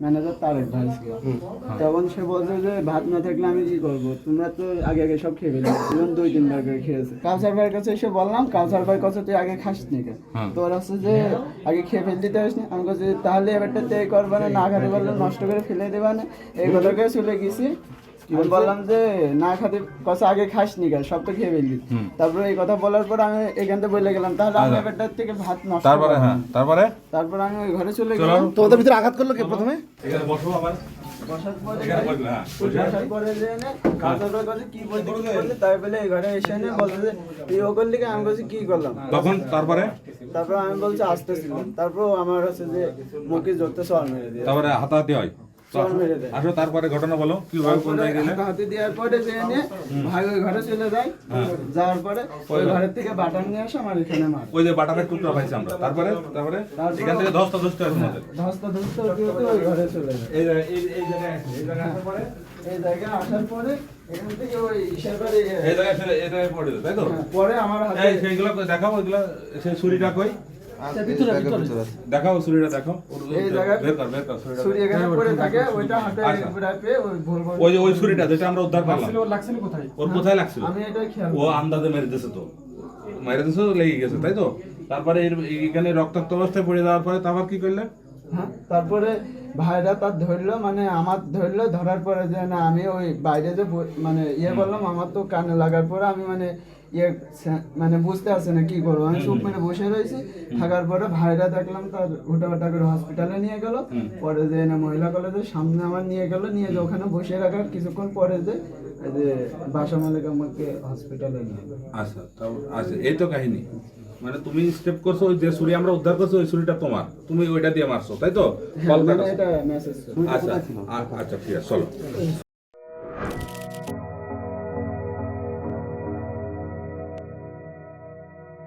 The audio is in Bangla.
ম্যানেজার তারেক ভাই ছিল। তখন সে বলছে যে ভাত না থাকলে আমি কি করবো, তোমরা তো আগে আগে সব খেয়ে ফেলে, এবং 2-3 বার করে খেয়েছে। কাউসার ভাইয়ের কাছে এসে বললাম, কাউসার ভাই কাছে তুই আগে খাস নি কেন, তোর হচ্ছে যে আগে খেয়ে ফেল দিতে আসনি। আমি কাছে তাহলে এবারটা তেই করবে না, না খাতে পারলে নষ্ট করে ফেলে দেবা না, এই কথাকে চলে গেছি। আমি বললাম যে না খাতে কথা আগে খাস নি কেন, সব তো খেয়ে ফেললি। তারপরে এই কথা বলার পর আমি এখান থেকে বলে গেলাম, তাহলে আমি এবারটার থেকে ভাত নষ্ট তারপরে করবো না। তারপরে তারপর আমি ওই ঘরে চলে গেলাম। তোমাদের ভিতরে আঘাত করলো কে প্রথমে? এখানে বসো আবার বসার পরে এখানে বসবে, হ্যাঁ বসার পরে যে এনে কাউসার ভাই কাছে কি বলতে তাই বলে এই ঘরে এসে এনে বলছে যে তুই ও করলি কি, আমি বলছি কি করলাম। তখন তারপরে আমি বলছি আসতেছিলাম, তারপর আমার হচ্ছে যে মুখে জোরতে সর মেরে দিয়ে তারপরে হাতাহাতি হয়। সর মেরে দেয়। আসো তারপরে ঘটনা বলো কিভাবে কোন জায়গায় গেলে। হাতে দেওয়ার পরে যে এনে ভাই ওই ঘরে চলে যায়, যাওয়ার পরে ওই ঘরের থেকে বাটার নিয়ে আসে আমার এখানে মারে। ওই যে বাটারের টুকরা পাইছি আমরা। তারপরে তারপরে এখান থেকে ধস্তা ধস্ত হয় তোমাদের। ধস্তা ধস্তা হতে হতে ওই ঘরে চলে যায়। এই জায়গায় এই জায়গায় আসার পরে এই জায়গায় আসার পরে এখান থেকে ওই ইশারে এই জায়গায় পড়ে যায়, তাই তো? পরে আমার হাতে এই সেইগুলো দেখাও, ওইগুলো সেই ছুরিটা কই দেখাও, ছুরিটা দেখাও। এই জায়গায় বের কর ছুরিটা। ছুরি এখানে পড়ে থাকে, ওইটা হাতে আচ্ছা। ঘুরায় পেয়ে ওই ভুল ভুল ওই যে ওই ছুরিটা যেটা আমরা উদ্ধার করলাম, কোথায় ওর কোথায় লাগছিল? আমি এটা খেয়াল ও আন্দাজে মেরে দিয়েছে, তো মেরে দিয়েছে, লেগে গেছে, তাই তো? তারপরে এখানে রক্তাক্ত অবস্থায় পড়ে যাওয়ার পরে তারপর কি করলে? হ্যাঁ, তারপরে ভাইরা তার ধরলো, মানে আমার ধরলো, ধরার পরে যে না আমি ওই বাইরে যে মানে ইয়ে বললাম, আমার তো কানে লাগার পরে আমি মানে ইয়ে মানে বুঝতে পারছি না কি করবো, আমি চুপ মেরে বসে রয়েছি। থাকার পরে ভাইরা দেখলাম তার হুটাহুটা করে হসপিটালে নিয়ে গেল। পরে যে না মহিলা কলেজের সামনে আমার নিয়ে গেল, নিয়ে যে ওখানে বসে রাখার কিছুক্ষণ পরে যে এই যে বাসা মালিক আমাকে হসপিটালে নিয়ে গেল। আচ্ছা, তাও আচ্ছা, এই তো কাহিনী। মানে তুমি স্টেপ করছো, ওই যে ছুরি আমরা উদ্ধার করছো, ওই ছুরিটা তোমার, তুমি ওইটা দিয়ে মারছো, তাই তো? হ্যাঁ, মানে এটা মেসেজ। আচ্ছা আচ্ছা, ঠিক আছে, চলো।